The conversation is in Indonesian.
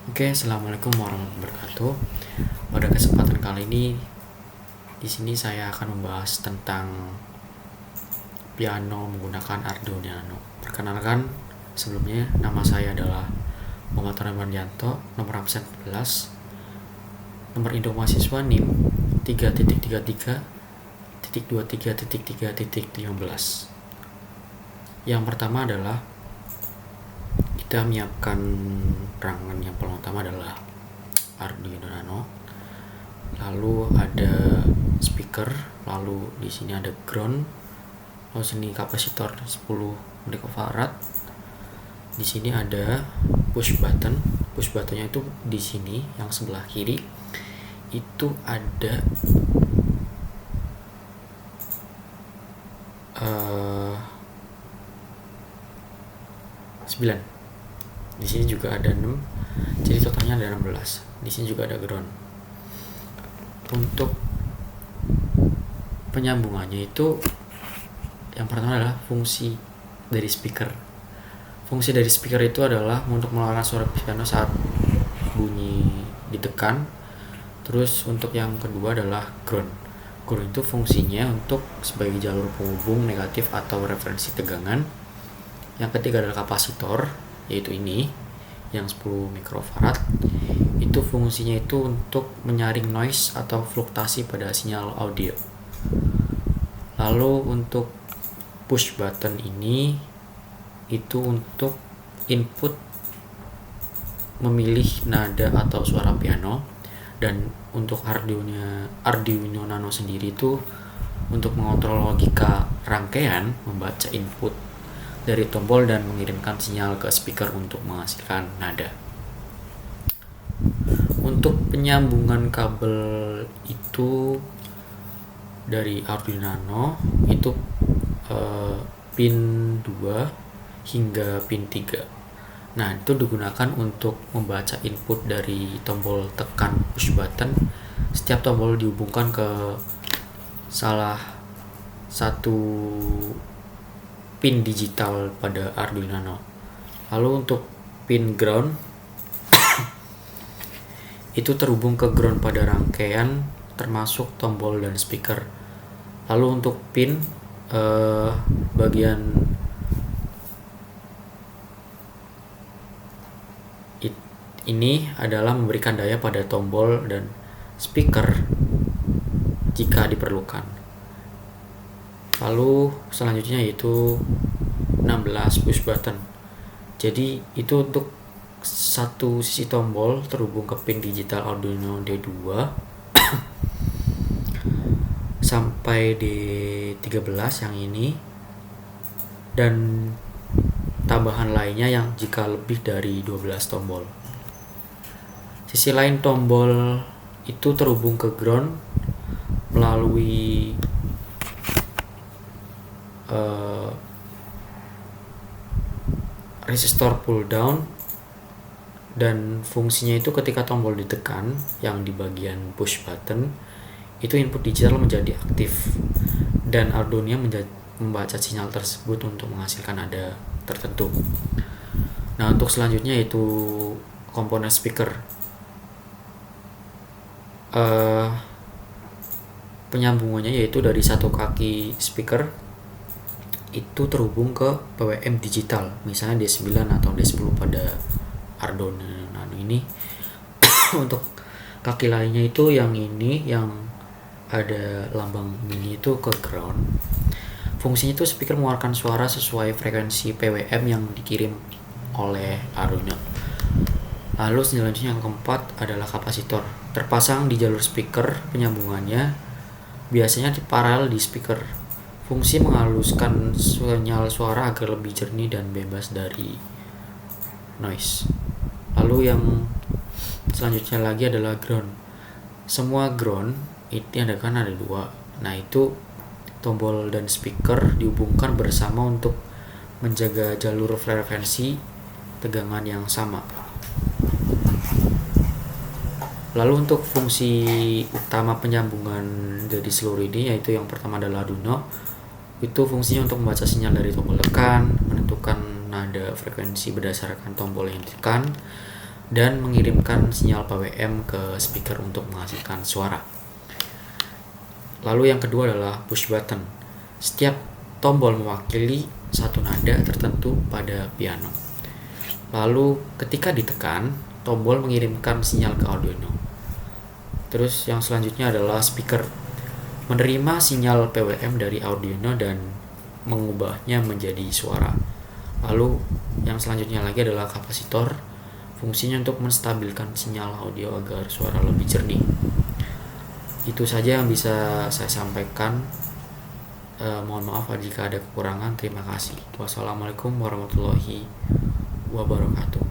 Oke, assalamualaikum warahmatullahi wabarakatuh. Pada kesempatan kali ini, di sini saya akan membahas tentang piano menggunakan Arduino Nano. Perkenalkan, sebelumnya nama saya adalah Muhammad Ramandianto, nomor absen 14, nomor induk mahasiswa NIM 3.33.23.15. Yang pertama adalah kita menyiapkan perangan yang paling utama adalah Arduino Nano, lalu ada speaker, lalu di sini ada ground, lalu sini kapasitor 10 microfarad. Di sini ada push button. Push buttonnya itu di sini yang sebelah kiri itu ada 9. Di sini juga ada 6. Jadi totalnya ada 16. Di sini juga ada ground. Untuk penyambungannya itu yang pertama adalah fungsi dari speaker. Fungsi dari speaker itu adalah untuk mengeluarkan suara piano saat bunyi ditekan. Terus untuk yang kedua adalah ground. Ground itu fungsinya untuk sebagai jalur penghubung negatif atau referensi tegangan. Yang ketiga adalah kapasitor, yaitu ini yang 10 mikrofarad. Itu fungsinya itu untuk menyaring noise atau fluktuasi pada sinyal audio. Lalu untuk push button ini itu untuk input memilih nada atau suara piano, dan untuk Arduino Nano sendiri itu untuk mengontrol logika rangkaian, membaca input dari tombol dan mengirimkan sinyal ke speaker untuk menghasilkan nada. Untuk penyambungan kabel itu dari Arduino Nano itu pin 2 hingga pin 3. Nah, itu digunakan untuk membaca input dari tombol tekan push button. Setiap tombol dihubungkan ke salah satu pin digital pada Arduino Nano. Lalu untuk pin ground itu terhubung ke ground pada rangkaian termasuk tombol dan speaker. Lalu untuk pin bagian ini adalah memberikan daya pada tombol dan speaker jika diperlukan. Lalu selanjutnya yaitu 16 push button. Jadi itu untuk satu sisi tombol terhubung ke pin digital Arduino D2 sampai D13 yang ini, dan tambahan lainnya yang jika lebih dari 12 tombol. Sisi lain tombol itu terhubung ke ground melalui resistor pull down, dan fungsinya itu ketika tombol ditekan yang di bagian push button itu input digital menjadi aktif dan Arduino membaca sinyal tersebut untuk menghasilkan nada tertentu. Nah, untuk selanjutnya yaitu komponen speaker. Penyambungannya yaitu dari satu kaki speaker itu terhubung ke PWM digital, misalnya D9 atau D10 pada Arduino Nano ini. Untuk kaki lainnya itu yang ini yang ada lambang mini itu ke ground. Fungsinya itu speaker mengeluarkan suara sesuai frekuensi PWM yang dikirim oleh Arduino. Lalu selanjutnya yang keempat adalah kapasitor, terpasang di jalur speaker. Penyambungannya biasanya paralel di speaker. Fungsi menghaluskan sinyal suara agar lebih jernih dan bebas dari noise. Lalu yang selanjutnya lagi adalah ground. Semua ground ini ada 2. Nah, itu tombol dan speaker dihubungkan bersama untuk menjaga jalur frekuensi tegangan yang sama. Lalu untuk fungsi utama penyambungan dari seluruh ini yaitu yang pertama adalah Arduino. Itu fungsinya untuk membaca sinyal dari tombol tekan, menentukan nada frekuensi berdasarkan tombol yang ditekan. dan mengirimkan sinyal PWM ke speaker untuk menghasilkan suara. Lalu yang kedua adalah push button. Setiap tombol mewakili satu nada tertentu pada piano. Lalu ketika ditekan, tombol mengirimkan sinyal ke Arduino. Terus yang selanjutnya adalah speaker. Menerima sinyal PWM dari Arduino dan mengubahnya menjadi suara. Lalu yang selanjutnya lagi adalah kapasitor. Fungsinya untuk menstabilkan sinyal audio agar suara lebih jernih. Itu saja yang bisa saya sampaikan. Mohon maaf jika ada kekurangan. Terima kasih. Wassalamualaikum warahmatullahi wabarakatuh.